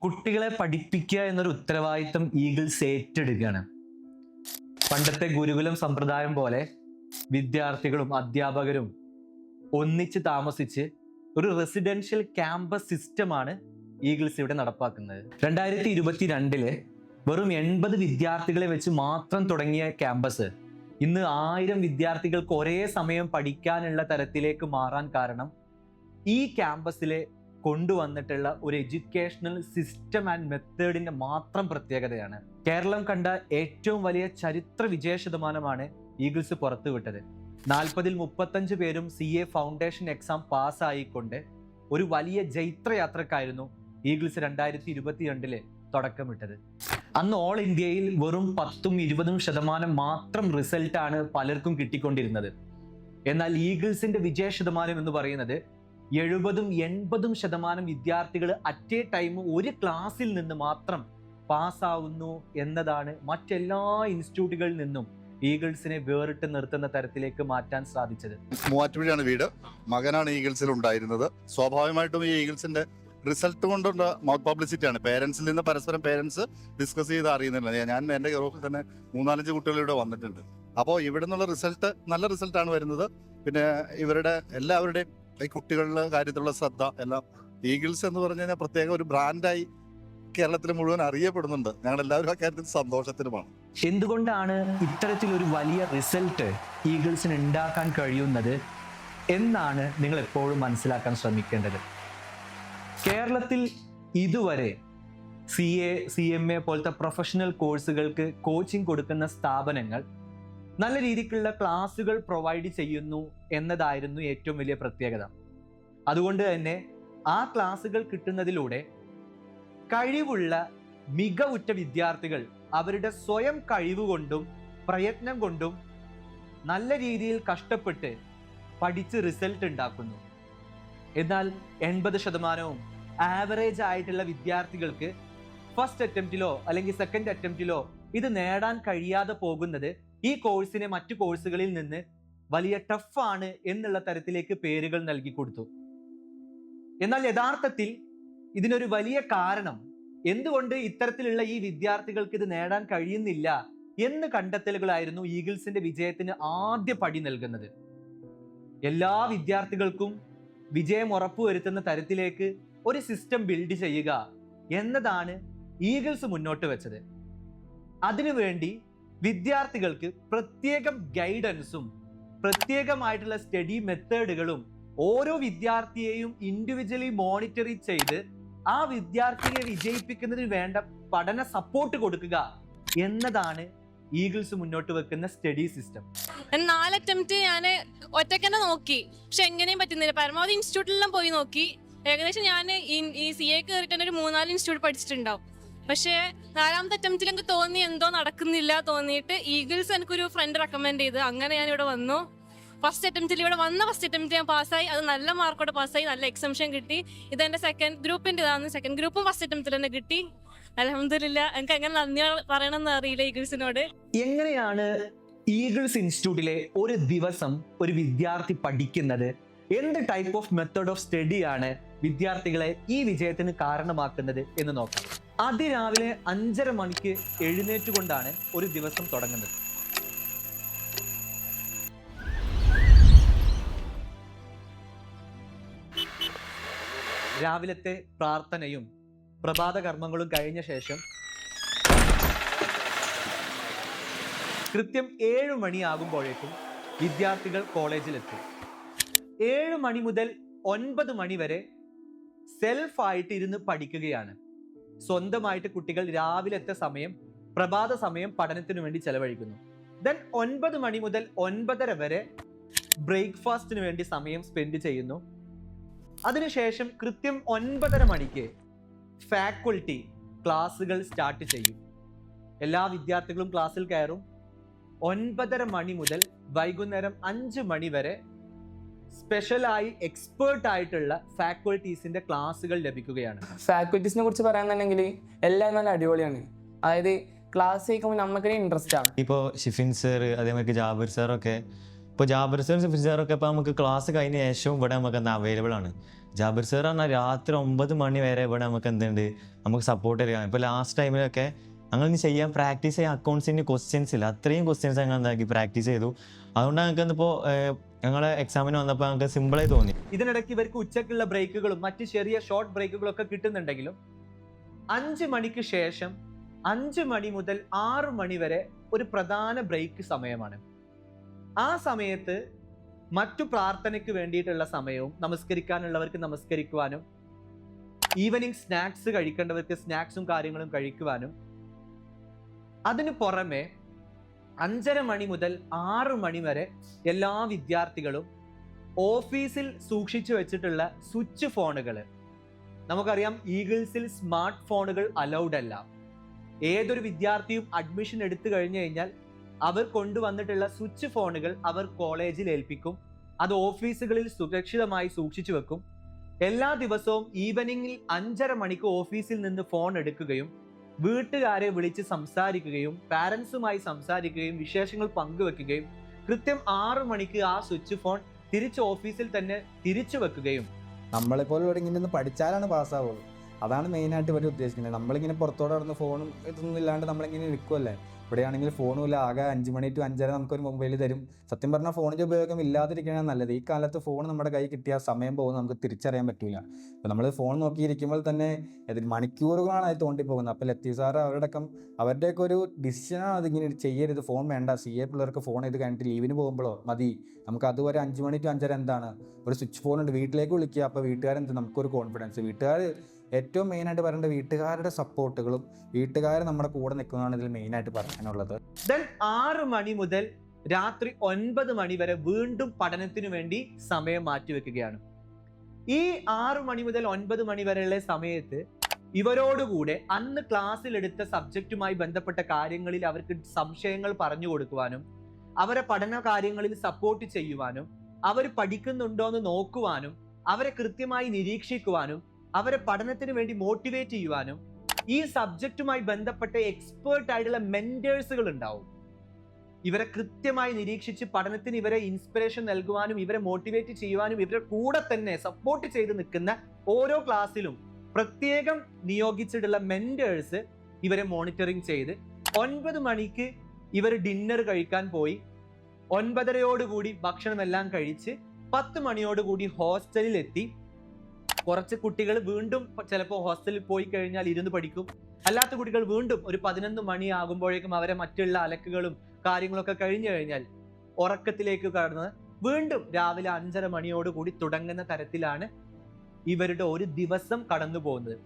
കുട്ടികളെ പഠിപ്പിക്കുക എന്നൊരു ഉത്തരവാദിത്തം ഈഗിൾസ് ഏറ്റെടുക്കുകയാണ്. പണ്ടത്തെ ഗുരുകുലം സമ്പ്രദായം പോലെ വിദ്യാർത്ഥികളും അധ്യാപകരും ഒന്നിച്ച് താമസിച്ച് ഒരു റെസിഡൻഷ്യൽ ക്യാമ്പസ് സിസ്റ്റമാണ് ഈഗിൾസ് ഇവിടെ നടപ്പാക്കുന്നത്. 2022 വെറും 80 വിദ്യാർത്ഥികളെ വെച്ച് മാത്രം തുടങ്ങിയ ക്യാമ്പസ് ഇന്ന് 1000 വിദ്യാർത്ഥികൾക്ക് ഒരേ സമയം പഠിക്കാനുള്ള തരത്തിലേക്ക് മാറാൻ കാരണം ഈ ക്യാമ്പസിലെ കൊണ്ടുവന്നിട്ടുള്ള ഒരു എഡ്യൂക്കേഷണൽ സിസ്റ്റം ആൻഡ് മെത്തേഡിന്റെ മാത്രം പ്രത്യേകതയാണ്. കേരളം കണ്ട ഏറ്റവും വലിയ ചരിത്ര വിജയ ശതമാനമാണ് ഈഗിൾസ് പുറത്തുവിട്ടത്. 40-ൽ 35 പേരും CA ഫൗണ്ടേഷൻ എക്സാം പാസ്സായിക്കൊണ്ട് ഒരു വലിയ ജൈത്രയാത്രക്കായിരുന്നു ഈഗിൾസ് 2022 തുടക്കമിട്ടത്. അന്ന് ഓൾ ഇന്ത്യയിൽ വെറും 10-20% മാത്രം റിസൾട്ടാണ് പലർക്കും കിട്ടിക്കൊണ്ടിരുന്നത്. എന്നാൽ ഈഗിൾസിന്റെ വിജയ ശതമാനം എന്ന് പറയുന്നത് 70-80% വിദ്യാർത്ഥികൾ അറ്റ് എ ടൈം ഒരു ക്ലാസ്സിൽ നിന്ന് മാത്രം പാസ്സാവുന്നു എന്നതാണ് മറ്റെല്ലാ ഇൻസ്റ്റിറ്റ്യൂട്ടുകളിൽ നിന്നും ഈഗിൾസിനെ വേറിട്ട് നിർത്തുന്ന തരത്തിലേക്ക് മാറ്റാൻ സാധിച്ചത്. മൂവാറ്റുപുഴയാണ് വീട്. മകനാണ് ഈഗിൾസിൽ ഉണ്ടായിരുന്നത്. സ്വാഭാവികമായിട്ടും ഈ ഈഗിൾസിന്റെ റിസൾട്ട് കൊണ്ടുള്ള മൗത്ത് പബ്ലിസിറ്റിയാണ്. പേരൻസിൽ നിന്ന് പരസ്പരം പേരൻസ് ഡിസ്കസ് ചെയ്ത് അറിയുന്നില്ല. ഞാൻ എൻ്റെ ഗ്രൂപ്പിൽ തന്നെ 3-4 കുട്ടികൾ ഇവിടെ വന്നിട്ടുണ്ട്. അപ്പോൾ ഇവിടെ നിന്നുള്ള റിസൾട്ട് നല്ല റിസൾട്ടാണ് വരുന്നത്. പിന്നെ ഇവരുടെ എല്ലാവരുടെയും ഈ കുട്ടികളുടെ കാര്യത്തിലുള്ള ശ്രദ്ധ എല്ലാം ഈഗിൾസ് എന്ന് പറഞ്ഞു കഴിഞ്ഞാൽ പ്രത്യേക ഒരു ബ്രാൻഡായി കേരളത്തിൽ മുഴുവൻ അറിയപ്പെടുന്നുണ്ട്. ഞങ്ങൾ എല്ലാവരും ആ കാര്യത്തിൽ സന്തോഷത്തിലുമാണ്. എന്തുകൊണ്ടാണ് ഇത്തരത്തിലൊരു വലിയ റിസൾട്ട് ഈഗിൾസിന് ഉണ്ടാക്കാൻ കഴിയുന്നത് എന്നാണ് നിങ്ങൾ എപ്പോഴും മനസ്സിലാക്കാൻ ശ്രമിക്കേണ്ടത്. കേരളത്തിൽ ഇതുവരെ CA, CMA പോലത്തെ പ്രൊഫഷണൽ കോഴ്സുകൾക്ക് കോച്ചിങ് കൊടുക്കുന്ന സ്ഥാപനങ്ങൾ നല്ല രീതിക്കുള്ള ക്ലാസ്സുകൾ പ്രൊവൈഡ് ചെയ്യുന്നു എന്നതായിരുന്നു ഏറ്റവും വലിയ പ്രത്യേകത. അതുകൊണ്ട് തന്നെ ആ ക്ലാസ്സുകൾ കിട്ടുന്നതിലൂടെ കഴിവുള്ള മികവുറ്റ വിദ്യാർത്ഥികൾ അവരുടെ സ്വയം കഴിവ് കൊണ്ടും പ്രയത്നം കൊണ്ടും നല്ല രീതിയിൽ കഷ്ടപ്പെട്ട് പഠിച്ച് റിസൾട്ട് ഉണ്ടാക്കുന്നു. എന്നാൽ 80% ആവറേജ് ആയിട്ടുള്ള വിദ്യാർത്ഥികൾക്ക് ഫസ്റ്റ് അറ്റംപ്റ്റിലോ അല്ലെങ്കിൽ സെക്കൻഡ് അറ്റംപ്റ്റിലോ ഇത് നേടാൻ കഴിയാതെ പോകുന്നത് ഈ കോഴ്സിനെ മറ്റു കോഴ്സുകളിൽ നിന്ന് വലിയ ടഫാണ് എന്നുള്ള തരത്തിലേക്ക് പേരുകൾ നൽകി കൊടുത്തു. എന്നാൽ യഥാർത്ഥത്തിൽ ഇതിനൊരു വലിയ കാരണം എന്തുകൊണ്ട് ഇത്തരത്തിലുള്ള ഈ വിദ്യാർത്ഥികൾക്ക് ഇത് നേടാൻ കഴിയുന്നില്ല എന്ന് കണ്ടെത്തലുകളായിരുന്നു ഈഗിൾസിന്റെ വിജയത്തിന് ആദ്യ പടി നൽകുന്നത്. എല്ലാ വിദ്യാർത്ഥികൾക്കും വിജയം ഉറപ്പുവരുത്തുന്ന തരത്തിലേക്ക് ഒരു സിസ്റ്റം ബിൽഡ് ചെയ്യുക എന്നതാണ് ഈഗിൾസ് മുന്നോട്ട് വെച്ചത്. അതിനുവേണ്ടി വിദ്യാർത്ഥികൾക്ക് പ്രത്യേകം ഗൈഡൻസും പ്രത്യേകമായിട്ടുള്ള സ്റ്റഡി മെത്തേഡുകളും ഓരോ വിദ്യാർത്ഥിയെയും ഇൻഡിവിജ്വലി മോണിറ്ററി ചെയ്ത് ആ വിദ്യാർത്ഥിയെ വിജയിപ്പിക്കുന്നതിന് വേണ്ട പഠന സപ്പോർട്ട് കൊടുക്കുക എന്നതാണ് ഈഗിൾസ് മുന്നോട്ട് വെക്കുന്ന സ്റ്റഡി സിസ്റ്റം. 4 അറ്റംപ്റ്റ് ഞാൻ ഒറ്റയ്ക്ക് നോക്കി, പക്ഷെ എങ്ങനെയും പറ്റുന്നില്ല. പരമാവധി ഇൻസ്റ്റിറ്റ്യൂട്ടിലെല്ലാം പോയി നോക്കി. ഏകദേശം ഞാൻ ഈ CA കയറിയിട്ട് തന്നെ ഒരു 3-4 ഇൻസ്റ്റിറ്റ്യൂട്ട് പഠിച്ചിട്ടുണ്ടാവും. പക്ഷേ 4ാമത്തെ അറ്റംപ്റ്റിൽ എനിക്ക് തോന്നി എന്തോ നടക്കുന്നില്ല തോന്നിയിട്ട് ഈഗിൾസ് എനിക്കൊരു ഫ്രണ്ട് റെക്കമെൻഡ് ചെയ്ത് അങ്ങനെ ഞാൻ ഇവിടെ വന്നു. ഫസ്റ്റ് അറ്റംപ്റ്റിൽ ഞാൻ പാസ്സായി. അത് നല്ല മാർക്കോടെ പാസ്സായി, നല്ല എക്സംഷൻ കിട്ടി. ഇതെന്റെ സെക്കൻഡ് ഗ്രൂപ്പിന്റെ ഇതാണ്. സെക്കൻഡ് ഗ്രൂപ്പും ഫസ്റ്റ് അറ്റംപ്റ്റിൽ തന്നെ കിട്ടി. അൽഹംദുലില്ലാ. എനിക്ക് എങ്ങനെ നന്ദി പറയണമെന്ന് അറിയില്ല ഈഗിൾസിനോട്. എങ്ങനെയാണ് ഈഗിൾസ് ഇൻസ്റ്റിറ്റ്യൂട്ടിലെ ഒരു ദിവസം ഒരു വിദ്യാർത്ഥി പഠിക്കുന്നത്? എന്ത് ടൈപ്പ് ഓഫ് മെത്തേഡ് ഓഫ് സ്റ്റഡിയാണ് വിദ്യാർത്ഥികളെ ഈ വിജയത്തിന് കാരണമാക്കുന്നത് എന്ന് നോക്കാം. അതിരാവിലെ 5:30 മണിക്ക് എഴുന്നേറ്റുകൊണ്ടാണ് ഒരു ദിവസം തുടങ്ങുന്നത്. രാവിലത്തെ പ്രാർത്ഥനയും പ്രഭാത കർമ്മങ്ങളും കഴിഞ്ഞ ശേഷം കൃത്യം 7 മണിയാകുമ്പോഴേക്കും വിദ്യാർത്ഥികൾ കോളേജിലെത്തും. 7 മണി മുതൽ 9 മണി വരെ സെൽഫായിട്ട് ഇരുന്ന് പഠിക്കുകയാണ്. സ്വന്തമായിട്ട് കുട്ടികൾ രാവിലത്തെ സമയം, പ്രഭാത സമയം പഠനത്തിന് വേണ്ടി ചെലവഴിക്കുന്നു. ദെൻ 9 മണി മുതൽ 9:30 വരെ ബ്രേക്ക്ഫാസ്റ്റിന് വേണ്ടി സമയം സ്പെൻഡ് ചെയ്യുന്നു. അതിനുശേഷം കൃത്യം 9:30 മണിക്ക് ഫാക്കൽറ്റി ക്ലാസ്സുകൾ സ്റ്റാർട്ട് ചെയ്യും. എല്ലാ വിദ്യാർത്ഥികളും ക്ലാസ്സിൽ കയറും. 9:30 മണി മുതൽ വൈകുന്നേരം 5 മണി വരെ സ്പെഷ്യലായി എക്സ്പേർട്ട് ആയിട്ടുള്ള ഫാക്കൽറ്റീസിന്റെ ക്ലാസ്സുകൾ ലഭിക്കുകയാണ്. ഫാക്കൽറ്റീസിനെ കുറിച്ച് പറയാന്നുണ്ടെങ്കിൽ എല്ലാം നല്ല അടിപൊളിയാണ്. അതായത് ക്ലാസ് കേൾക്കുമ്പോൾ നമുക്കൊരു ഇൻട്രസ്റ്റ് ആണ്. ഇപ്പോൾ ഷിഫിൻ സാർ, അതേമാതിരി ജാബിർ സാറൊക്കെ ഇപ്പോൾ ജാബിർ സർ സിഫിൻ സാറൊക്കെ ഇപ്പോൾ നമുക്ക് ക്ലാസ് കഴിഞ്ഞ ശേഷം ഇവിടെ നമുക്ക് എന്താ അവൈലബിൾ ആണ്. ജാബിർ സർ പറഞ്ഞാൽ രാത്രി 9 മണി വരെ ഇവിടെ നമുക്ക് എന്തുണ്ട് നമുക്ക് സപ്പോർട്ട് ചെയ്യാം. ഇപ്പോൾ ലാസ്റ്റ് ടൈമിലൊക്കെ ഞങ്ങൾ ഇനി ചെയ്യാൻ പ്രാക്ടീസ് ചെയ്യാൻ അക്കൗണ്ട്സിൻ്റെ ക്വസ്റ്റ്യൻസ് ഇല്ല, അത്രയും ക്വസ്റ്റ്യൻസ് ഞങ്ങൾ എന്താക്കി പ്രാക്ടീസ് ചെയ്തു. അതുകൊണ്ട് ഞങ്ങൾക്ക് ഇപ്പോൾ ഞങ്ങളെ എക്സാമിന് വന്നപ്പോൾ ഞങ്ങൾക്ക് സിമ്പിളായി തോന്നി. ഇതിനിടയ്ക്ക് ഇവർക്ക് ഉച്ചക്കുള്ള ബ്രേക്കുകളും മറ്റ് ചെറിയ ഷോർട്ട് ബ്രേക്കുകളും ഒക്കെ കിട്ടുന്നുണ്ടെങ്കിലും 5 മണിക്ക് ശേഷം 5 മണി മുതൽ 6 മണി വരെ ഒരു പ്രധാന ബ്രേക്ക് സമയമാണ്. ആ സമയത്ത് മറ്റു പ്രാർത്ഥനയ്ക്ക് വേണ്ടിയിട്ടുള്ള സമയവും നമസ്കരിക്കാനുള്ളവർക്ക് നമസ്കരിക്കുവാനും ഈവനിങ് സ്നാക്സ് കഴിക്കേണ്ടവർക്ക് സ്നാക്സും കാര്യങ്ങളും കഴിക്കുവാനും, അതിനു പുറമെ 5:30 മണി മുതൽ 6 മണി വരെ എല്ലാ വിദ്യാർത്ഥികളും ഓഫീസിൽ സൂക്ഷിച്ചു വെച്ചിട്ടുള്ള സ്വിച്ച് ഫോണുകൾ, നമുക്കറിയാം ഈഗിൾസിൽ സ്മാർട്ട് ഫോണുകൾ അലൗഡ് അല്ല. ഏതൊരു വിദ്യാർത്ഥിയും അഡ്മിഷൻ എടുത്തു കഴിഞ്ഞു കഴിഞ്ഞാൽ അവർ കൊണ്ടുവന്നിട്ടുള്ള സ്വിച്ച് ഫോണുകൾ അവർ കോളേജിൽ ഏൽപ്പിക്കും. അത് ഓഫീസുകളിൽ സുരക്ഷിതമായി സൂക്ഷിച്ചു വെക്കും. എല്ലാ ദിവസവും ഈവനിങ്ങിൽ 5:30 മണിക്ക് ഓഫീസിൽ നിന്ന് ഫോൺ എടുക്കുകയും വീട്ടുകാരെ വിളിച്ച് സംസാരിക്കുകയും പാരൻസുമായി സംസാരിക്കുകയും വിശേഷങ്ങൾ പങ്കുവെക്കുകയും കൃത്യം 6 മണിക്ക് ആ സ്വിച്ച് ഫോൺ തിരിച്ച് ഓഫീസിൽ തന്നെ തിരിച്ചു വെക്കുകയും. നമ്മളെപ്പോലെ ഇങ്ങനെ ഒന്ന് പഠിച്ചാലാണ് പാസ്സാവുള്ളൂ. അതാണ് മെയിനായിട്ട് ഇവർ ഉദ്ദേശിക്കുന്നത്. നമ്മളിങ്ങനെ പുറത്തോടെ നടന്ന് ഫോണും ഇതൊന്നും ഇല്ലാണ്ട് നമ്മളിങ്ങനെ നിൽക്കുമല്ലേ. ഇവിടെയാണെങ്കിൽ ഫോണും ഇല്ല, ആകെ 5 മണി ടു 5:30 നമുക്കൊരു മൊബൈൽ തരും. സത്യം പറഞ്ഞാൽ ഫോണിൻ്റെ ഉപയോഗം ഇല്ലാതിരിക്കുകയാണ് നല്ലത്. ഈ കാലത്ത് ഫോൺ നമ്മുടെ കൈ കിട്ടിയാൽ സമയം പോകുന്നത് നമുക്ക് തിരിച്ചറിയാൻ പറ്റില്ല. അപ്പോൾ നമ്മൾ ഫോൺ നോക്കിയിരിക്കുമ്പോൾ തന്നെ മണിക്കൂറുകളാണ് അത് തോണ്ടിപ്പോകുന്നത്. അപ്പോൾ ലത്തീഫ് സാറ് അവരുടെയൊക്കെ ഒരു ഡിസിഷനാണ് അതിങ്ങനെ ചെയ്യരുത്, ഫോൺ വേണ്ട, CA പിള്ളേർക്ക് ഫോൺ ഇത് കഴിഞ്ഞിട്ട് ലീവിന് പോകുമ്പോഴോ മതി, നമുക്ക് അതുവരെ 5 മണി ടു 5:30 എന്താണ് ഒരു സ്വിച്ച് ഫോൺ ഉണ്ട്, വീട്ടിലേക്ക് വിളിക്കുക. അപ്പോൾ വീട്ടുകാരെന്ത് നമുക്കൊരു കോൺഫിഡൻസ്. വീട്ടുകാർ ഏറ്റവും മെയിനായിട്ട് പറയേണ്ടത് വീട്ടുകാരുടെ സപ്പോർട്ടുകളും വീട്ടുകാർ നമ്മുടെ കൂടെ നിൽക്കുന്നതാണ് ഇതിൽ മെയിനായിട്ട് പറയാനുള്ളത്. ദെൻ 6 മണി മുതൽ രാത്രി 9 മണി വരെ വീണ്ടും പഠനത്തിനു വേണ്ടി സമയം മാറ്റിവെക്കുകയാണ്. ഈ 6 മണി മുതൽ 9 മണി വരെയുള്ള സമയത്ത് ഇവരോടുകൂടെ അന്ന് ക്ലാസ്സിൽ എടുത്ത സബ്ജക്റ്റുമായി ബന്ധപ്പെട്ട കാര്യങ്ങളിൽ അവർക്ക് സംശയങ്ങൾ പറഞ്ഞു കൊടുക്കുവാനും അവരെ പഠന കാര്യങ്ങളിൽ സപ്പോർട്ട് ചെയ്യുവാനും അവർ പഠിക്കുന്നുണ്ടോ എന്ന് നോക്കുവാനും അവരെ കൃത്യമായി നിരീക്ഷിക്കുവാനും അവരെ പഠനത്തിന് വേണ്ടി മോട്ടിവേറ്റ് ചെയ്യുവാനും ഈ സബ്ജക്റ്റുമായി ബന്ധപ്പെട്ട എക്സ്പേർട്ട് ആയിട്ടുള്ള മെന്റേഴ്സുകൾ ഉണ്ടാവും. ഇവരെ കൃത്യമായി നിരീക്ഷിച്ച് പഠനത്തിന് ഇവരെ ഇൻസ്പിറേഷൻ നൽകുവാനും ഇവരെ മോട്ടിവേറ്റ് ചെയ്യുവാനും ഇവരെ കൂടെ തന്നെ സപ്പോർട്ട് ചെയ്ത് നിൽക്കുന്ന ഓരോ ക്ലാസ്സിലും പ്രത്യേകം നിയോഗിച്ചിട്ടുള്ള മെന്റേഴ്സ് ഇവരെ മോണിറ്ററിങ് ചെയ്ത് 9 മണിക്ക് ഇവർ ഡിന്നർ കഴിക്കാൻ പോയി 9:30 ഭക്ഷണമെല്ലാം കഴിച്ച് 10 മണിയോടുകൂടി ഹോസ്റ്റലിൽ എത്തി. കുറച്ച് കുട്ടികൾ വീണ്ടും ചിലപ്പോൾ ഹോസ്റ്റലിൽ പോയി കഴിഞ്ഞാൽ ഇരുന്ന് പഠിക്കും. അല്ലാത്ത കുട്ടികൾ വീണ്ടും ഒരു 11 മണി ആകുമ്പോഴേക്കും അവരെ മറ്റുള്ള അലക്കുകളും കാര്യങ്ങളൊക്കെ കഴിഞ്ഞു കഴിഞ്ഞാൽ ഉറക്കത്തിലേക്ക് കടന്ന് വീണ്ടും രാവിലെ 5:30 മണിയോടുകൂടി തുടങ്ങുന്ന തരത്തിലാണ് ഇവരുടെ ഒരു ദിവസം കടന്നു പോകുന്നത്.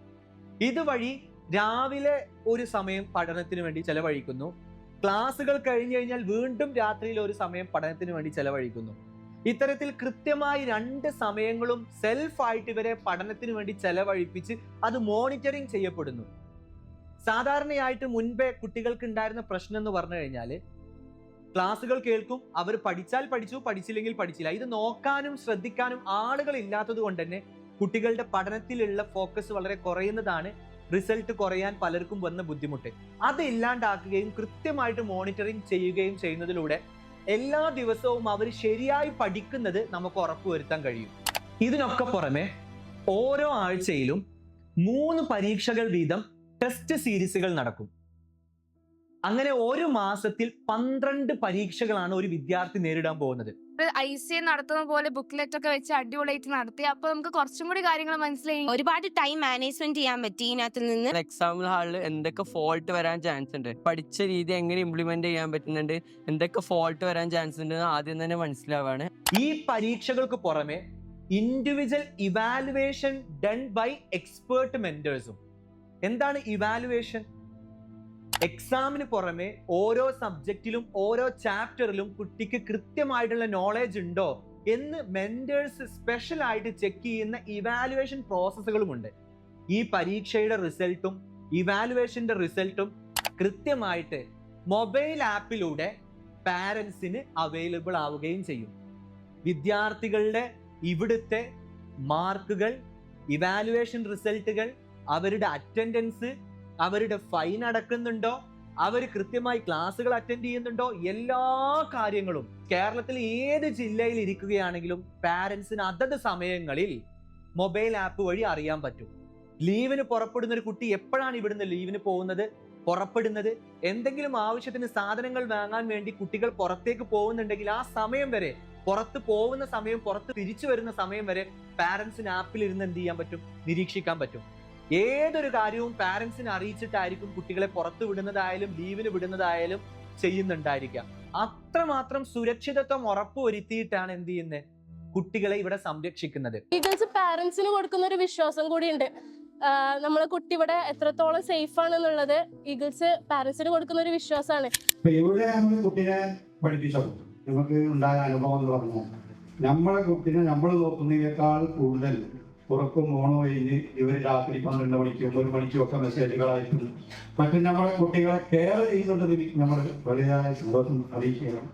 ഇതുവഴി രാവിലെ ഒരു സമയം പഠനത്തിന് വേണ്ടി ചെലവഴിക്കുന്നു. ക്ലാസ്സുകൾ കഴിഞ്ഞു കഴിഞ്ഞാൽ വീണ്ടും രാത്രിയിൽ ഒരു സമയം പഠനത്തിന് വേണ്ടി ചെലവഴിക്കുന്നു. ഇത്തരത്തിൽ കൃത്യമായി 2 സമയങ്ങളും സെൽഫായിട്ട് ഇവരെ പഠനത്തിന് വേണ്ടി ചെലവഴിപ്പിച്ച് അത് മോണിറ്ററിങ് ചെയ്യപ്പെടുന്നു. സാധാരണയായിട്ട് മുൻപേ കുട്ടികൾക്ക് ഉണ്ടായിരുന്ന പ്രശ്നം എന്ന് പറഞ്ഞു കഴിഞ്ഞാൽ ക്ലാസ്സുകൾ കേൾക്കും, അവർ പഠിച്ചാൽ പഠിച്ചു, പഠിച്ചില്ലെങ്കിൽ പഠിച്ചില്ല. ഇത് നോക്കാനും ശ്രദ്ധിക്കാനും ആളുകൾ ഇല്ലാത്തത് കൊണ്ട് തന്നെ കുട്ടികളുടെ പഠനത്തിലുള്ള ഫോക്കസ് വളരെ കുറയുന്നതാണ് റിസൾട്ട് കുറയാൻ പലർക്കും വന്ന ബുദ്ധിമുട്ട്. അത് ഇല്ലാണ്ടാക്കുകയും കൃത്യമായിട്ട് മോണിറ്ററിങ് ചെയ്യുകയും ചെയ്യുന്നതിലൂടെ എല്ലാ ദിവസവും അവർ ശരിയായി പഠിക്കുന്നത് നമുക്ക് ഉറപ്പുവരുത്താൻ കഴിയും. ഇതിനൊക്കെ പുറമെ ഓരോ ആഴ്ചയിലും 3 പരീക്ഷകൾ വീതം ടെസ്റ്റ് സീരീസുകൾ നടക്കും. അങ്ങനെ ഒരു മാസത്തിൽ 12 പരീക്ഷകളാണ് ഒരു വിദ്യാർത്ഥി നേരിടാൻ പോകുന്നത്. ICA നടത്തുന്ന പോലെ ബുക്ക്ലെറ്റ് ഒക്കെ വെച്ച് അടിപൊളിയായിട്ട് നടത്തി. അപ്പൊ നമുക്ക് കുറച്ചും കൂടി കാര്യങ്ങൾ മനസ്സിലായി. ഒരുപാട് ടൈം മാനേജ്മെന്റ് ചെയ്യാൻ പറ്റി ഇതിനകത്ത് നിന്ന്. എക്സാം ഹാളിൽ എന്തൊക്കെ ഫോൾട്ട് വരാൻ ചാൻസ് ഉണ്ട്, പഠിച്ച രീതി എങ്ങനെ ഇംപ്ലിമെന്റ് ചെയ്യാൻ പറ്റുന്നുണ്ട്, എന്തൊക്കെ ഫോൾട്ട് വരാൻ ചാൻസ് ഉണ്ട് ആദ്യം തന്നെ മനസ്സിലാവാണ്. ഈ പരീക്ഷകൾക്ക് പുറമെ individual evaluation done by expert മെന്റേഴ്സും. എന്താണ് ഇവാലുവേഷൻ? എക്സാമിന് പുറമെ ഓരോ സബ്ജക്റ്റിലും ഓരോ ചാപ്റ്ററിലും കുട്ടിക്ക് കൃത്യമായിട്ടുള്ള നോളേജ് ഉണ്ടോ എന്ന് മെന്റേഴ്സ് സ്പെഷ്യൽ ആയിട്ട് ചെക്ക് ചെയ്യുന്ന ഇവാലുവേഷൻ പ്രോസസ്സുകളുമുണ്ട്. ഈ പരീക്ഷയുടെ റിസൾട്ടും ഇവാലുവേഷന്റെ റിസൾട്ടും കൃത്യമായിട്ട് മൊബൈൽ ആപ്പിലൂടെ പാരൻസിന് അവൈലബിൾ ആവുകയും ചെയ്യും. വിദ്യാർത്ഥികളുടെ ഇവിടുത്തെ മാർക്കുകൾ, ഇവാലുവേഷൻ റിസൾട്ടുകൾ, അവരുടെ അറ്റൻഡൻസ്, അവരുടെ ഫൈൻ അടക്കുന്നുണ്ടോ, അവർ കൃത്യമായി ക്ലാസ്സുകൾ അറ്റൻഡ് ചെയ്യുന്നുണ്ടോ, എല്ലാ കാര്യങ്ങളും കേരളത്തിൽ ഏത് ജില്ലയിൽ ഇരിക്കുകയാണെങ്കിലും പാരന്റ്സിന് അതത് സമയങ്ങളിൽ മൊബൈൽ ആപ്പ് വഴി അറിയാൻ പറ്റും. ലീവിന് പുറപ്പെടുന്ന ഒരു കുട്ടി എപ്പോഴാണ് ഇവിടുന്ന് ലീവിന് പുറപ്പെടുന്നത്, എന്തെങ്കിലും ആവശ്യത്തിന് സാധനങ്ങൾ വാങ്ങാൻ വേണ്ടി കുട്ടികൾ പുറത്തേക്ക് പോകുന്നുണ്ടെങ്കിൽ ആ സമയം വരെ, പുറത്ത് പോകുന്ന സമയം, പുറത്ത് തിരിച്ചു വരുന്ന സമയം വരെ പാരന്റ്സിന് ആപ്പിൽ ഇരുന്ന് എന്ത് ചെയ്യാൻ പറ്റും, നിരീക്ഷിക്കാൻ പറ്റും. ഏതൊരു കാര്യവും പാരന്റ്സിനെ അറിയിച്ചിട്ടായിരിക്കും കുട്ടികളെ പുറത്തു വിടുന്നതായാലും ലീവിന് വിടുന്നതായാലും ചെയ്യുന്നുണ്ടായിരിക്കാം. അത്രമാത്രം സുരക്ഷിതത്വം ഉറപ്പുവരുത്തിയിട്ടാണ് എന്ത് ചെയ്യുന്നത്, കുട്ടികളെ ഇവിടെ സംരക്ഷിക്കുന്നത്. ഈഗിൾസ് പാരന്റ്സിന് കൊടുക്കുന്ന ഒരു വിശ്വാസം കൂടിയുണ്ട്. നമ്മളെ കുട്ടി ഇവിടെ എത്രത്തോളം സേഫ് ആണെന്നുള്ളത് ഈഗിൾസ് പാരന്റ്സിന് കൊടുക്കുന്ന ഒരു വിശ്വാസമാണ്. ഇവിടെ നമ്മൾ കുട്ടിയെ പഠിപ്പിച്ചോ, നമുക്ക് ഉണ്ടായ അനുഭവം എന്ന് പറഞ്ഞാൽ നമ്മളെ കുട്ടിനെ നമ്മൾ നോക്കുന്നതിനേക്കാൾ കൂടുതൽ ഉറക്കം ഓണം കഴിഞ്ഞ് ഇവർ രാത്രി 12 മണിക്കും 1 മണിക്കും ഒക്കെ മെസ്സേജുകളായിട്ടും മറ്റും നമ്മളെ കുട്ടികളെ കെയർ ചെയ്യുന്നുണ്ടെങ്കിൽ നമ്മൾ വലിയ സന്തോഷം അറിയിക്കുകയാണ്.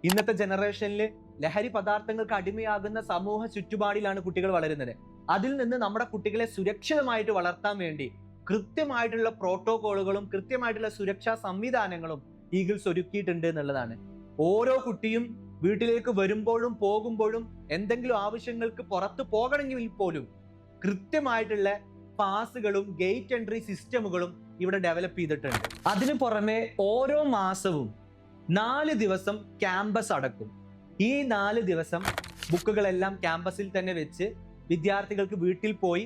ഇന്നത്തെ ജനറേഷനിൽ ലഹരി പദാർത്ഥങ്ങൾക്ക് അടിമയാകുന്ന സമൂഹ ചുറ്റുപാടിലാണ് കുട്ടികൾ വളരുന്നത്. അതിൽ നിന്ന് നമ്മുടെ കുട്ടികളെ സുരക്ഷിതമായിട്ട് വളർത്താൻ വേണ്ടി കൃത്യമായിട്ടുള്ള പ്രോട്ടോകോളുകളും കൃത്യമായിട്ടുള്ള സുരക്ഷാ സംവിധാനങ്ങളും ഈഗിൾസ് ഒരുക്കിയിട്ടുണ്ട് എന്നുള്ളതാണ്. ഓരോ കുട്ടിയും വീട്ടിലേക്ക് വരുമ്പോഴും പോകുമ്പോഴും എന്തെങ്കിലും ആവശ്യങ്ങൾക്ക് പുറത്ത് പോകണമെങ്കിൽ പോലും കൃത്യമായിട്ടുള്ള പാസുകളും ഗേറ്റ് എൻട്രി സിസ്റ്റമുകളും ഇവിടെ ഡെവലപ്പ് ചെയ്തിട്ടുണ്ട്. അതിനു പുറമെ ഓരോ മാസവും 4 ദിവസം ക്യാമ്പസ് അടക്കും. ഈ 4 ദിവസം ബുക്കുകളെല്ലാം ക്യാമ്പസിൽ തന്നെ വെച്ച് വിദ്യാർത്ഥികൾക്ക് വീട്ടിൽ പോയി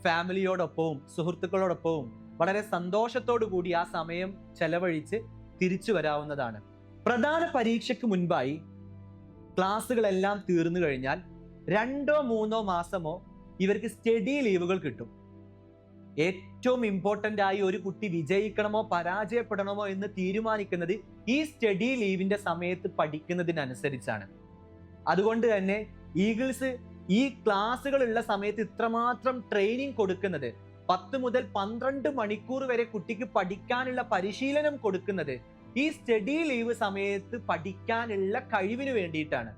ഫാമിലിയോടൊപ്പവും സുഹൃത്തുക്കളോടൊപ്പവും വളരെ സന്തോഷത്തോടു കൂടി ആ സമയം ചെലവഴിച്ച് തിരിച്ചു വരാവുന്നതാണ്. പ്രധാന പരീക്ഷയ്ക്ക് മുൻപായി ക്ലാസ്സുകളെല്ലാം തീർന്നു കഴിഞ്ഞാൽ 2-3 മാസമോ ഇവർക്ക് സ്റ്റഡി ലീവുകൾ കിട്ടും. ഏറ്റവും ഇമ്പോർട്ടൻ്റ് ആയി ഒരു കുട്ടി വിജയിക്കണമോ പരാജയപ്പെടണമോ എന്ന് തീരുമാനിക്കുന്നത് ഈ സ്റ്റഡി ലീവിന്റെ സമയത്ത് പഠിക്കുന്നതിനനുസരിച്ചാണ്. അതുകൊണ്ട് തന്നെ ഈഗിൾസ് ഈ ക്ലാസ്സുകളുള്ള സമയത്ത് ഇത്രമാത്രം ട്രെയിനിങ് കൊടുക്കുന്നത്, 10 മുതൽ 12 മണിക്കൂർ വരെ കുട്ടിക്ക് പഠിക്കാനുള്ള പരിശീലനം കൊടുക്കുന്നത് ഈ സ്റ്റഡി ലീവ് സമയത്ത് പഠിക്കാനുള്ള കഴിവിന് വേണ്ടിയിട്ടാണ്.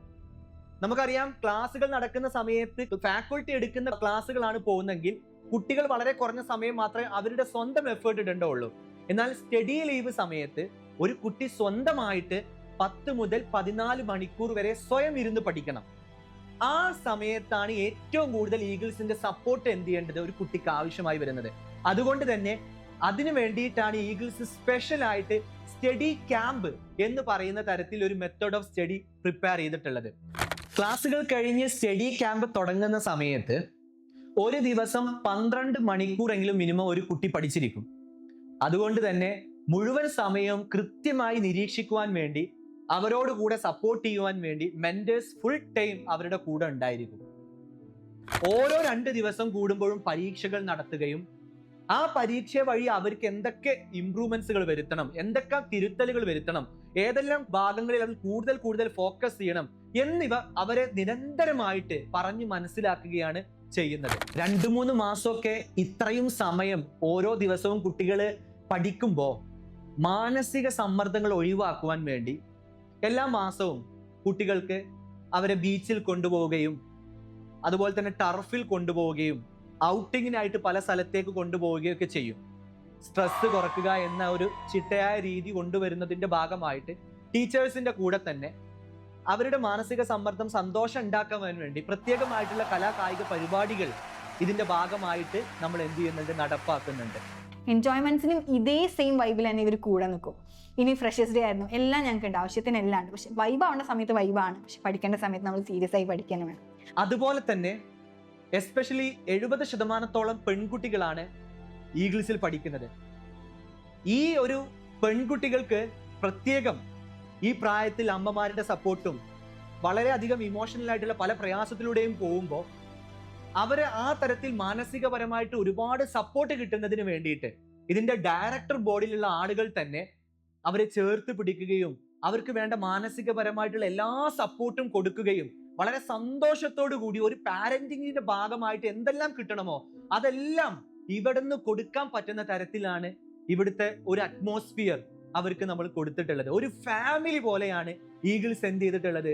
നമുക്കറിയാം, ക്ലാസ്സുകൾ നടക്കുന്ന സമയത്ത് ഫാക്കൾട്ടി എടുക്കുന്ന ക്ലാസ്സുകളാണ് പോകുന്നതെങ്കിൽ കുട്ടികൾ വളരെ കുറഞ്ഞ സമയം മാത്രമേ അവരുടെ സ്വന്തം എഫേർട്ട് ഇടേണ്ടതുള്ളൂ. എന്നാൽ സ്റ്റഡി ലീവ് സമയത്ത് ഒരു കുട്ടി സ്വന്തമായിട്ട് 10 മുതൽ 14 മണിക്കൂർ വരെ സ്വയം ഇരുന്ന് പഠിക്കണം. ആ സമയത്താണ് ഏറ്റവും കൂടുതൽ ഈഗിൾസിന്റെ സപ്പോർട്ട് എന്ത് ചെയ്യേണ്ടത് ഒരു കുട്ടിക്ക് ആവശ്യമായി വരുന്നത്. അതുകൊണ്ട് തന്നെ അതിനു വേണ്ടിയിട്ടാണ് ഈഗിൾസ് സ്പെഷ്യൽ ആയിട്ട് സ്റ്റഡി ക്യാമ്പ് എന്ന് പറയുന്ന തരത്തിൽ ഒരു മെത്തേഡ് ഓഫ് സ്റ്റഡി പ്രിപ്പയർ ചെയ്തിട്ടുള്ളത്. ക്ലാസ്സുകൾ കഴിഞ്ഞ് സ്റ്റഡി ക്യാമ്പ് തുടങ്ങുന്ന സമയത്ത് ഒരു ദിവസം 12 മണിക്കൂറെങ്കിലും മിനിമം ഒരു കുട്ടി പഠിച്ചിരിക്കും. അതുകൊണ്ട് തന്നെ മുഴുവൻ സമയവും കൃത്യമായി നിരീക്ഷിക്കുവാൻ വേണ്ടി, അവരോട് കൂടെ സപ്പോർട്ട് ചെയ്യുവാൻ വേണ്ടി മെന്റേഴ്സ് ഫുൾ ടൈം അവരുടെ കൂടെ ഉണ്ടായിരിക്കും. ഓരോ 2 ദിവസം കൂടുമ്പോഴും പരീക്ഷകൾ നടത്തുകയും ആ പരീക്ഷ വഴി അവർക്ക് എന്തൊക്കെ ഇംപ്രൂവ്മെന്റ്സുകൾ വരുത്തണം, എന്തൊക്കെ തിരുത്തലുകൾ വരുത്തണം, ഏതെല്ലാം ഭാഗങ്ങളിൽ അവർ കൂടുതൽ ഫോക്കസ് ചെയ്യണം എന്നിവ അവരെ നിരന്തരമായിട്ട് പറഞ്ഞു മനസ്സിലാക്കുകയാണ് ചെയ്യുന്നത്. 2-3 മാസമൊക്കെ ഇത്രയും സമയം ഓരോ ദിവസവും കുട്ടികൾ പഠിക്കുമ്പോൾ മാനസിക സമ്മർദ്ദങ്ങൾ ഒഴിവാക്കുവാൻ വേണ്ടി എല്ലാ മാസവും കുട്ടികൾക്ക് അവരെ ബീച്ചിൽ കൊണ്ടുപോവുകയും അതുപോലെ തന്നെ ടർഫിൽ കൊണ്ടുപോവുകയും ഔട്ടിങ്ങിനായിട്ട് പല സ്ഥലത്തേക്ക് കൊണ്ടുപോവുകയൊക്കെ ചെയ്യും. സ്ട്രെസ് കുറയ്ക്കുക എന്ന ഒരു ചിട്ടയായ രീതി കൊണ്ടുവരുന്നതിന്റെ ഭാഗമായിട്ട് ടീച്ചേഴ്സിന്റെ കൂടെ തന്നെ അവരുടെ മാനസിക സമ്മർദ്ദം സന്തോഷം ഉണ്ടാക്കാൻ വേണ്ടി പ്രത്യേകമായിട്ടുള്ള കലാകായിക പരിപാടികൾ ഇതിന്റെ ഭാഗമായിട്ട് നമ്മൾ എന്ത് ചെയ്യുന്നുണ്ട്, നടപ്പാക്കുന്നുണ്ട്. എൻജോയ്മെന്റ്സിനും ഇതേ സെയിം വൈബിൽ തന്നെ ഇവർ കൂടെ നിൽക്കും. ഇനി ഫ്രഷേഴ്സ് ഡേ ആയിരുന്നു, എല്ലാം ഞങ്ങൾക്ക് ഉണ്ട്, ആവശ്യത്തിന് എല്ലാം ഉണ്ട്. പക്ഷെ വൈബാവേണ്ട സമയത്ത് വൈബാണ്, പക്ഷെ പഠിക്കേണ്ട സമയത്ത് നമ്മൾ സീരിയസ് ആയി പഠിക്കാനും വേണം. അതുപോലെ തന്നെ എസ്പെഷ്യലി 70% പെൺകുട്ടികളാണ് ഈഗിൾസിൽ പഠിക്കുന്നത്. ഈ ഒരു പെൺകുട്ടികൾക്ക് പ്രത്യേകം ഈ പ്രായത്തിൽ അമ്മമാരുടെ സപ്പോർട്ടും വളരെയധികം ഇമോഷണൽ ആയിട്ടുള്ള പല പ്രയാസത്തിലൂടെയും പോകുമ്പോൾ അവര് ആ തരത്തിൽ മാനസികപരമായിട്ട് ഒരുപാട് സപ്പോർട്ട് കിട്ടുന്നതിന് വേണ്ടിയിട്ട് ഇതിന്റെ ഡയറക്ടർ ബോർഡിലുള്ള ആളുകൾ തന്നെ അവരെ ചേർത്ത് പിടിക്കുകയും അവർക്ക് വേണ്ട മാനസികപരമായിട്ടുള്ള എല്ലാ സപ്പോർട്ടും കൊടുക്കുകയും വളരെ സന്തോഷത്തോടു കൂടി ഒരു പാരന്റിങ്ങിന്റെ ഭാഗമായിട്ട് എന്തെല്ലാം കിട്ടണമോ അതെല്ലാം ഇവിടുന്ന് കൊടുക്കാൻ പറ്റുന്ന തരത്തിലാണ് ഇവിടുത്തെ ഒരു അറ്റ്മോസ്ഫിയർ അവർക്ക് നമ്മൾ കൊടുത്തിട്ടുള്ളത്. ഒരു ഫാമിലി പോലെയാണ് ഈഗിൾസ് എന്ത് ചെയ്തിട്ടുള്ളത്,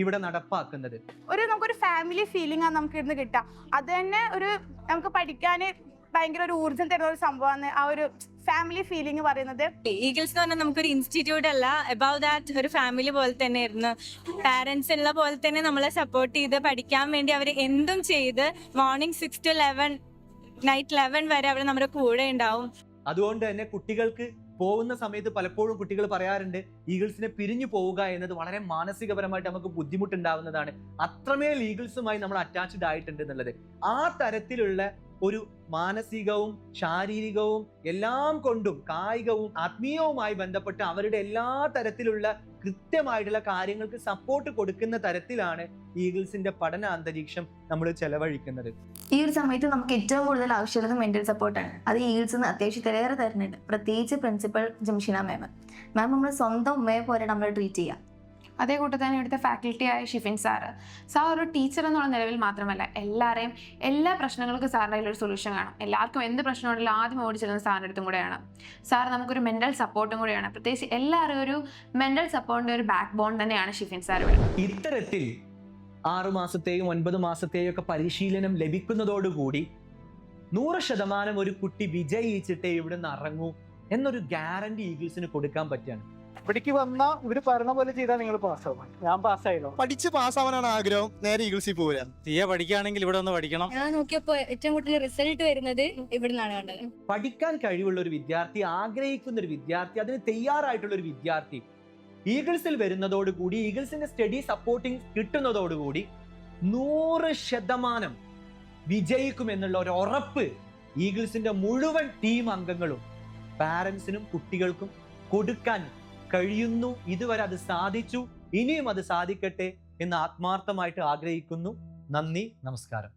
ഇവിടെ നടപ്പാക്കുന്നത്. നമുക്കൊരു ഫാമിലി ഫീലിംഗ് ആണ് നമുക്ക് ഇവിടുന്ന് കിട്ടുക. അത് തന്നെ നമുക്ക് പഠിക്കാൻ ഭയങ്കര ഒരു ഊർജ്ജം തരുന്ന ഒരു സംഭവമാണ് ആ ഒരു ഫാമിലി ഫീലിംഗ് പറയുന്നത്. ഈഗിൾസ് എന്ന് പറഞ്ഞാൽ നമുക്കൊരു ഇൻസ്റ്റിറ്റ്യൂട്ട് അല്ല, അബൌവ് ദാറ്റ് ഒരു ഫാമിലി പോലെ തന്നെ ആയിരുന്നു. പാരന്റ്സ് ഉള്ള പോലെ തന്നെ നമ്മളെ സപ്പോർട്ട് ചെയ്ത് പഠിക്കാൻ വേണ്ടി അവർ എന്തും ചെയ്ത് മോർണിംഗ് 6 to 11 നൈറ്റ് 11 വരെ അവർ നമ്മുടെ കൂടെ ഉണ്ടാവും. അതുകൊണ്ട് തന്നെ കുട്ടികൾക്ക് പോകുന്ന സമയത്ത് പലപ്പോഴും കുട്ടികൾ പറയാറുണ്ട് ഈഗിൾസിനെ പിരിഞ്ഞു പോവുക എന്നത് വളരെ മാനസികപരമായിട്ട് നമുക്ക് ബുദ്ധിമുട്ടുണ്ടാവുന്നതാണ്. അത്രമേൽ ഈഗിൾസുമായി നമ്മൾ അറ്റാച്ച്ഡ് ആയിട്ടുണ്ട് എന്നുള്ളത്. ആ തരത്തിലുള്ള ഒരു മാനസികവും ശാരീരികവും എല്ലാം കൊണ്ടും കായികവും ആത്മീയവുമായി ബന്ധപ്പെട്ട് അവരുടെ എല്ലാ തരത്തിലുള്ള കൃത്യമായിട്ടുള്ള കാര്യങ്ങൾക്ക് സപ്പോർട്ട് കൊടുക്കുന്ന തരത്തിലാണ് ഈഗിൾസിന്റെ പഠന അന്തരീക്ഷം നമ്മൾ ചെലവഴിക്കുന്നത്. ഈ ഒരു സമയത്ത് നമുക്ക് ഏറ്റവും കൂടുതൽ ആവശ്യമുള്ളത് മെന്റൽ സപ്പോർട്ടാണ്. അത് ഈഗിൾസ് അത്യാവശ്യത്തിലേറെ തരുന്നുണ്ട്. പ്രത്യേകിച്ച് പ്രിൻസിപ്പൽ ജംഷീന മാം നമ്മൾ സ്വന്തം ഉമ്മയെ പോലെ നമ്മൾ ട്രീറ്റ് ചെയ്യുക. അതേ കൂട്ടത്തിൽ തന്നെ ഇവിടുത്തെ ഫാക്കൽറ്റി ആയ ഷിഫിൻ സാറ് ഒരു ടീച്ചർ എന്നുള്ള നിലവിൽ മാത്രമല്ല എല്ലാവരെയും എല്ലാ പ്രശ്നങ്ങൾക്കും സാറിൻ്റെ ഒരു സൊല്യൂഷൻ കാണും. എല്ലാവർക്കും എന്ത് പ്രശ്നമുണ്ടെങ്കിലും ആദ്യം ഓടിച്ചെല്ലുന്ന സാറിൻ്റെ അടുത്തും കൂടെയാണ്. സാർ നമുക്കൊരു മെൻ്റൽ സപ്പോർട്ടും കൂടെയാണ്. പ്രത്യേകിച്ച് എല്ലാവരും ഒരു മെൻ്റൽ സപ്പോർട്ടിൻ്റെ ഒരു ബാക്ക് ബോൺ തന്നെയാണ് ഷിഫിൻ സാർ. ഇത്തരത്തിൽ 6 മാസത്തെയും 9 മാസത്തെയും ഒക്കെ പരിശീലനം ലഭിക്കുന്നതോടുകൂടി 100% ഒരു കുട്ടി വിജയിച്ചിട്ടേ ഇവിടുന്ന് ഇറങ്ങൂ എന്നൊരു ഗ്യാരണ്ടി ഈഗിൾസിന് കൊടുക്കാൻ പറ്റുകയാണ്. ഇവിടേക്ക് വന്നാൽ ഇവര് പറഞ്ഞ പോലെ ചെയ്താൽ നിങ്ങൾ പാസ്സാവും. ഞാൻ പാസ്സായല്ലോ. പഠിച്ച് പാസ്സാവാനാണ് ആഗ്രഹം. നേരെ ഈഗിൾസിൽ പോരാ. തീയെ പഠിക്കുകയാണെങ്കിൽ ഇവിടെ ഒന്ന് പഠിക്കണം. ഞാൻ നോക്കിയപ്പോൾ ഏറ്റവും കൂടുതൽ റിസൾട്ട് വരുന്നത് ഇവിടുന്നാണ് കണ്ടത്. പഠിക്കാൻ കഴിവുള്ള ഒരു വിദ്യാർത്ഥി, ആഗ്രഹിക്കുന്ന ഒരു വിദ്യാർത്ഥി, അതിന് തയ്യാറായിട്ടുള്ള ഒരു വിദ്യാർത്ഥി ഈഗിൾസിൽ വരുന്നതോടുകൂടി, ഈഗിൾസിന്റെ സ്റ്റഡി സപ്പോർട്ടിങ് കിട്ടുന്നതോടുകൂടി 100% വിജയിക്കുമെന്നുള്ള ഒരു ഉറപ്പ് ഈഗിൾസിന്റെ മുഴുവൻ ടീം അംഗങ്ങളും പാരന്റ്സിനും കുട്ടികൾക്കും കൊടുക്കാൻ കഴിയുന്നു. ഇതുവരെ അത് സാധിച്ചു, ഇനിയും അത് സാധിക്കട്ടെ എന്ന് ആത്മാർത്ഥമായിട്ട് ആഗ്രഹിക്കുന്നു. നന്ദി, നമസ്കാരം.